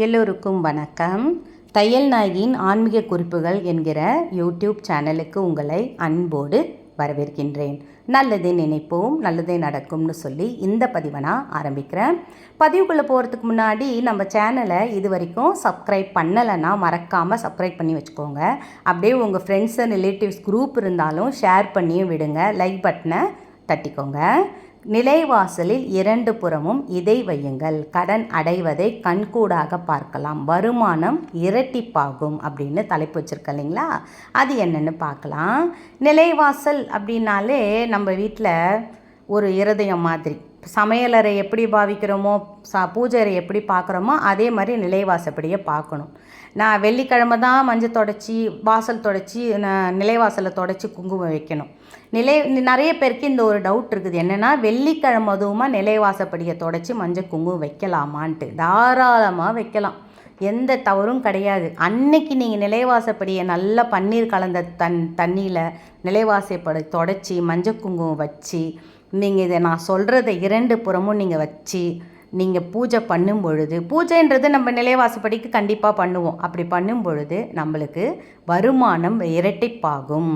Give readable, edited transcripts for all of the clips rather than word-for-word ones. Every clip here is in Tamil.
எல்லோருக்கும் வணக்கம். தையல் நாயகியின் ஆன்மீக குறிப்புகள் என்கிற யூடியூப் சேனலுக்கு உங்களை அன்போடு வரவேற்கின்றேன். நல்லதே நினைப்போம், நல்லதே நடக்கும்னு சொல்லி இந்த பதிவை நான் ஆரம்பிக்கிறேன். பதிவுக்குள்ளே போகிறதுக்கு முன்னாடி நம்ம சேனலை இது வரைக்கும் சப்ஸ்கிரைப் பண்ணலைன்னா மறக்காமல் சப்ஸ்கிரைப் பண்ணி வச்சுக்கோங்க. அப்படியே உங்கள் ஃப்ரெண்ட்ஸ் அண்ட் ரிலேட்டிவ்ஸ் குரூப் இருந்தாலும் ஷேர் பண்ணியும் விடுங்க. லைக் பட்டனை தட்டிக்கோங்க. நிலைவாசலில் 2 புறமும் இதை வையுங்கள், கடன் அடைவதை கண்கூடாக பார்க்கலாம், வருமானம் இரட்டிப்பாகும் அப்படின்னு தலைப்பு வச்சுருக்க இல்லைங்களா? அது என்னென்னு பார்க்கலாம். நிலைவாசல் அப்படின்னாலே நம்ம வீட்டில் ஒரு இருதயம் மாதிரி. சமையலறை எப்படி பாவிக்கிறோமோ, பூஜை அறை எப்படி பார்க்குறோமோ அதே மாதிரி நிலைவாசப்படியே பார்க்கணும். நான் வெள்ளிக்கிழமை தான் மஞ்சள் தொடச்சி வாசல் தொடச்சி நிலைவாசலை தொடச்சி குங்குமம் வைக்கணும். நிறைய பேருக்கு இந்த ஒரு டவுட் இருக்குது. என்னென்னா, வெள்ளிக்கிழமை அதுவுமா நிலைவாசப்படியை தொடச்சி மஞ்சள் குங்குமம் வைக்கலாமான்ட்டு. தாராளமாக வைக்கலாம், எந்த தவறும் கிடையாது. அன்னைக்கு நீங்கள் நிலைவாசப்படியை நல்லா பன்னீர் கலந்த தண்ணியில் நிலைவாசப்படி தொடச்சி மஞ்சள் குங்குமம் வச்சு நீங்கள் இதை நான் சொல்கிறத 2 புறமும் நீங்கள் வச்சு நீங்கள் பூஜை பண்ணும் பொழுது, பூஜைன்றது நம்ம நிலைவாசப்படிக்கு கண்டிப்பாக பண்ணுவோம். அப்படி பண்ணும் பொழுது நம்மளுக்கு வருமானம் இரட்டிப்பாகும்.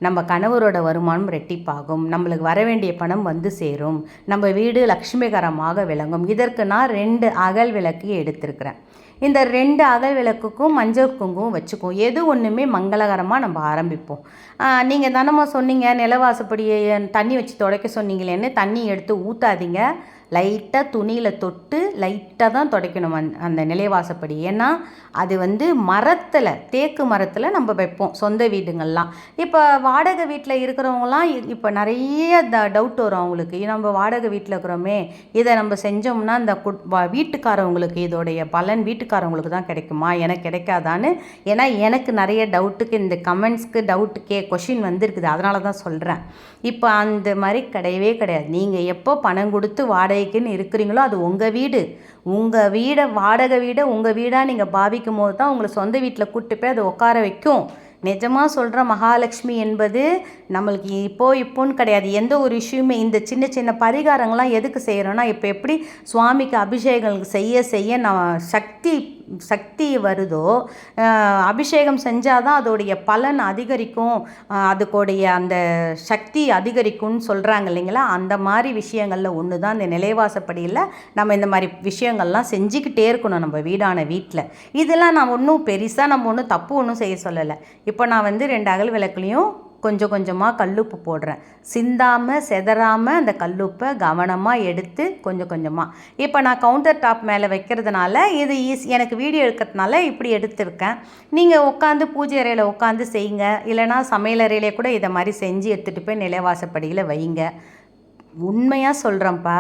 நம்ம கணவரோட வருமானம் ரெட்டிப்பாகும். நம்மளுக்கு வர வேண்டிய பணம் வந்து சேரும். நம்ம வீடு லக்ஷ்மிகரமாக விளங்கும். இதற்கு நான் 2 அகல் விளக்கு எடுத்திருக்கிறேன். இந்த 2 அகல் விளக்குக்கும் மஞ்சள் குங்குமம் வச்சுக்குவோம். எது ஒன்றுமே மங்களகரமாக நம்ம ஆரம்பிப்போம். நீங்கள் தானம்மா சொன்னீங்க நிலவாசப்படியை தண்ணி வச்சு துடைக்க சொன்னீங்களேன்னு தண்ணி எடுத்து ஊற்றாதீங்க. லைட்டாக துணியில் தொட்டு லைட்டாக தான் துடைக்கணும் அந்த நிலைவாசப்படி. ஏன்னா அது மரத்தில், தேக்கு மரத்தில் நம்ம வைப்போம் சொந்த வீடுங்கள்லாம். இப்போ வாடகை வீட்டில் இருக்கிறவங்களாம் இப்போ நிறைய டவுட் வரும் அவங்களுக்கு. நம்ம வாடகை வீட்டில் இருக்கிறோமே, இதை நம்ம செஞ்சோம்னா இந்த வீட்டுக்காரவங்களுக்கு இதோடைய பலன் வீட்டுக்காரவங்களுக்கு தான் கிடைக்குமா, எனக்கு கிடைக்காதான்னு. ஏன்னா எனக்கு நிறைய டவுட்டுக்கு இந்த கமெண்ட்ஸ்க்கு கொஷின் வந்திருக்குது. அதனால தான் சொல்கிறேன். இப்போ அந்த மாதிரி கிடையவே கிடையாது. நீங்கள் எப்போ பணம் கொடுத்து வாடகைக்குன்னு இருக்கிறீங்களோ அது உங்கள் வீடு. உங்கள் வீடை வாடகை வீடை உங்கள் வீடாக நீங்கள் பாவிக்கும் போது தான் உங்களை சொந்த வீட்டில் கூப்பிட்டு போய் அதை உட்கார வைக்கும். நிஜமாக சொல்கிற, மகாலட்சுமி என்பது நம்மளுக்கு இப்போன்னு கிடையாது. எந்த ஒரு விஷயமே இந்த சின்ன சின்ன பரிகாரங்கள்லாம் எதுக்கு செய்கிறோன்னா, இப்போ எப்படி சுவாமிக்கு அபிஷேகங்களுக்கு செய்ய நான் சக்தி வருதோ, அபிஷேகம் செஞ்சால் தான் அதோடைய பலன் அதிகரிக்கும், அதுக்குடைய அந்த சக்தி அதிகரிக்கும்னு சொல்கிறாங்க இல்லைங்களா? அந்த மாதிரி விஷயங்களில் ஒன்று தான் இந்த நிலைவாசப்படியில் நம்ம இந்த மாதிரி விஷயங்கள்லாம் செஞ்சுக்கிட்டே இருக்கணும் நம்ம வீட்டில். இதெல்லாம் நான் ஒன்றும் பெருசாக நம்ம ஒன்றும் தப்பு ஒன்றும் செய்ய சொல்லலை. இப்போ நான் 2 அகல் விளக்குலையும் கொஞ்சம் கொஞ்சமாக கல்லுப்பு போடுறேன். சிந்தாமல் செதறாமல் அந்த கல்லுப்பை கவனமாக எடுத்து கொஞ்சம் கொஞ்சமாக. இப்போ நான் கவுண்டர் டாப் மேலே வைக்கிறதுனால இது எனக்கு வீடியோ எடுக்கிறதுனால இப்படி எடுத்திருக்கேன். நீங்கள் உட்காந்து பூஜை அறையில் உட்காந்து செய்யுங்க. இல்லைனா சமையலறையிலே கூட இதை மாதிரி செஞ்சு எடுத்துகிட்டு போய் நிலைவாசப்படியில் வைங்க. உண்மையாக சொல்கிறேன்ப்பா,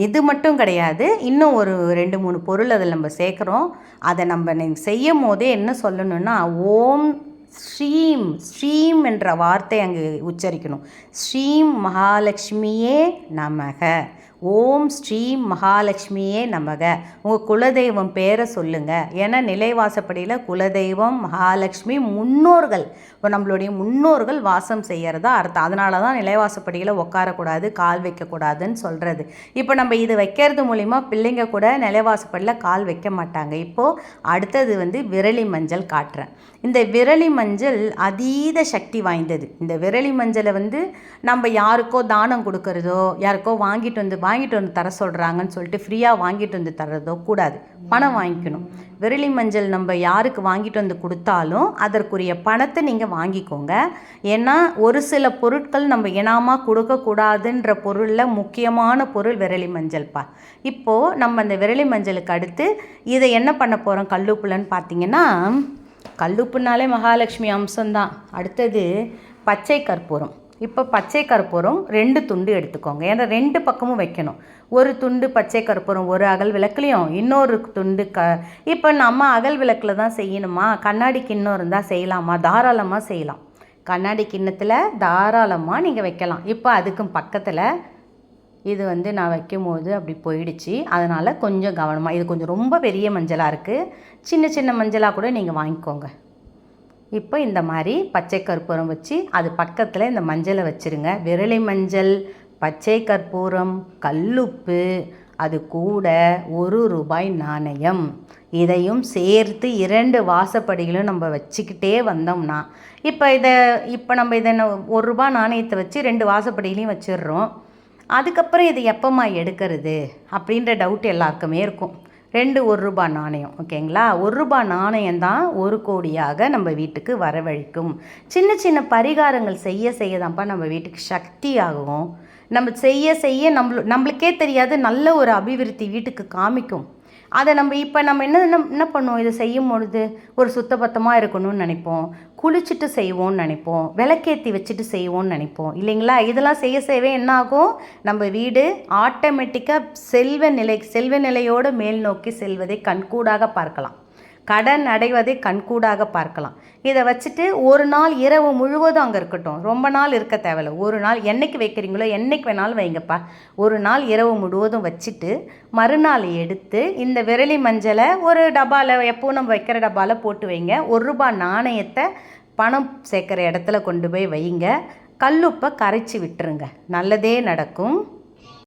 இது மட்டும் கிடையாது, இன்னும் ஒரு 2-3 பொருள் அதில் நம்ம சேர்க்குறோம். அதை நம்ம செய்யும் போதே என்ன சொல்லணும்னா, ஓம் ஸ்ரீம் என்ற வார்த்தை அங்கே உச்சரிக்கணும். ஸ்ரீம் மகாலட்சுமியே நமக, ஓம் ஸ்ரீம் மகாலட்சுமியே நமக. உங்கள் குலதெய்வம் பேரை சொல்லுங்கள். ஏன்னா நிலைவாசப்படியில் குலதெய்வம், மகாலட்சுமி, முன்னோர்கள், இப்போ நம்மளுடைய முன்னோர்கள் வாசம் செய்கிறதா அர்த்தம். அதனால தான் நிலைவாசப்படியில் உட்காரக்கூடாது, கால் வைக்கக்கூடாதுன்னு சொல்கிறது. இப்போ நம்ம இது வைக்கிறது மூலிமா பிள்ளைங்க கூட நிலைவாசப்படியில் கால் வைக்க மாட்டாங்க. இப்போது அடுத்தது விரலி மஞ்சள் காட்டுறேன். இந்த விரலி மஞ்சள் அதீத சக்தி வாய்ந்தது. இந்த விரலி மஞ்சளை நம்ம யாருக்கோ தானம் கொடுக்கறதோ, யாருக்கோ வாங்கிட்டு வந்து தர சொல்கிறாங்கன்னு சொல்லிட்டு ஃப்ரீயாக வாங்கிட்டு வந்து தர்றதோ கூடாது. பணம் வாங்கிக்கணும். விரலி மஞ்சள் நம்ம யாருக்கு வாங்கிட்டு வந்து கொடுத்தாலும் அதற்குரிய பணத்தை நீங்கள் வாங்கிக்கோங்க. ஏன்னா ஒரு சில பொருட்கள் நம்ம இனாமாக கொடுக்கக்கூடாதுன்ற பொருளில் முக்கியமான பொருள் விரலி மஞ்சள்ப்பா. இப்போது நம்ம அந்த விரலி மஞ்சளுக்கு அடுத்து இதை என்ன பண்ண போகிறோம் கல்லுப்புலன்னு பார்த்தீங்கன்னா, கல்லுப்புனாலே மகாலட்சுமி அம்சம்தான். அடுத்தது பச்சை கற்பூரம். இப்போ பச்சை கற்பூரம் 2 துண்டு எடுத்துக்கோங்க. ஏன்னா 2 பக்கமும் வைக்கணும். ஒரு துண்டு பச்சை கற்பூரம் ஒரு அகல் விளக்குலையும், இன்னொரு துண்டு இப்போ நம்ம அகல் விளக்கில் தான் செய்யணுமா, கண்ணாடி கிண்ணம் இருந்தால் செய்யலாமா? தாராளமாக செய்யலாம். கண்ணாடி கிண்ணத்தில் தாராளமாக நீங்கள் வைக்கலாம். இப்போ அதுக்கும் பக்கத்தில் இது நான் வைக்கும்போது அப்படி போயிடுச்சு. அதனால் கொஞ்சம் கவனமாக, இது கொஞ்சம் ரொம்ப பெரிய மஞ்சளாக இருக்குது, சின்ன மஞ்சளாக கூட நீங்கள் வாங்கிக்கோங்க. இப்போ இந்த மாதிரி பச்சை கற்பூரம் வச்சு அது பக்கத்தில் இந்த மஞ்சளை வச்சுருங்க. விரலி மஞ்சள், பச்சை கற்பூரம், கல்லுப்பு, அது கூட 1 ரூபாய் நாணயம். இதையும் சேர்த்து 2 வாசப்படிகளும் நம்ம வச்சுக்கிட்டே வந்தோம்னா, இப்போ நம்ம இதை ₹1 நாணயத்தை வச்சு 2 வாசப்படியிலையும் வச்சிடுறோம். அதுக்கப்புறம் இது எப்போம்மா எடுக்கிறது அப்படின்ற டவுட் எல்லாருக்குமே இருக்கும். 2 ₹1 நாணயம், ஓகேங்களா? ₹1 நாணயம் தான் 1 கோடியாக நம்ம வீட்டுக்கு வரவழைக்கும். சின்ன சின்ன பரிகாரங்கள் செய்ய செய்ய தான்ப்பா நம்ம வீட்டுக்கு சக்தி ஆகும். நம்ம செய்ய செய்ய நம்மளுக்கே தெரியாது நல்ல ஒரு அபிவிருத்தி வீட்டுக்கு காமிக்கும். அதை நம்ம என்ன பண்ணுவோம், இதை செய்யும் பொழுது ஒரு சுத்தபத்தமாக இருக்கணும்னு நினைப்போம், குளிச்சுட்டு செய்வோம்னு நினைப்போம், விளக்கேற்றி வச்சுட்டு செய்வோம்னு நினைப்போம் இல்லைங்களா? இதெல்லாம் செய்ய செய்யவே என்ன ஆகும், நம்ம வீடு ஆட்டோமேட்டிக்காக செல்வ நிலையோடு மேல் நோக்கி செல்வதை கண்கூடாக பார்க்கலாம். கடன் அடைவதை கண்கூடாக பார்க்கலாம். இதை வச்சுட்டு ஒரு நாள் இரவு முழுவதும் அங்கே இருக்கட்டும், ரொம்ப நாள் இருக்க தேவையில்ல. ஒரு நாள் என்றைக்கு வைக்கிறீங்களோ என்றைக்கு வேணாலும் வைங்கப்பா. ஒரு நாள் இரவு முழுவதும் வச்சுட்டு மறுநாள் எடுத்து இந்த விரலி மஞ்சளை ஒரு டப்பாவில், எப்போவும் நம்ம வைக்கிற டப்பாவில் போட்டு வைங்க. ₹1 நாணயத்தை பணம் சேர்க்குற இடத்துல கொண்டு போய் வைங்க. கல்லுப்பை கரைச்சி விட்டுருங்க. நல்லதே நடக்கும்.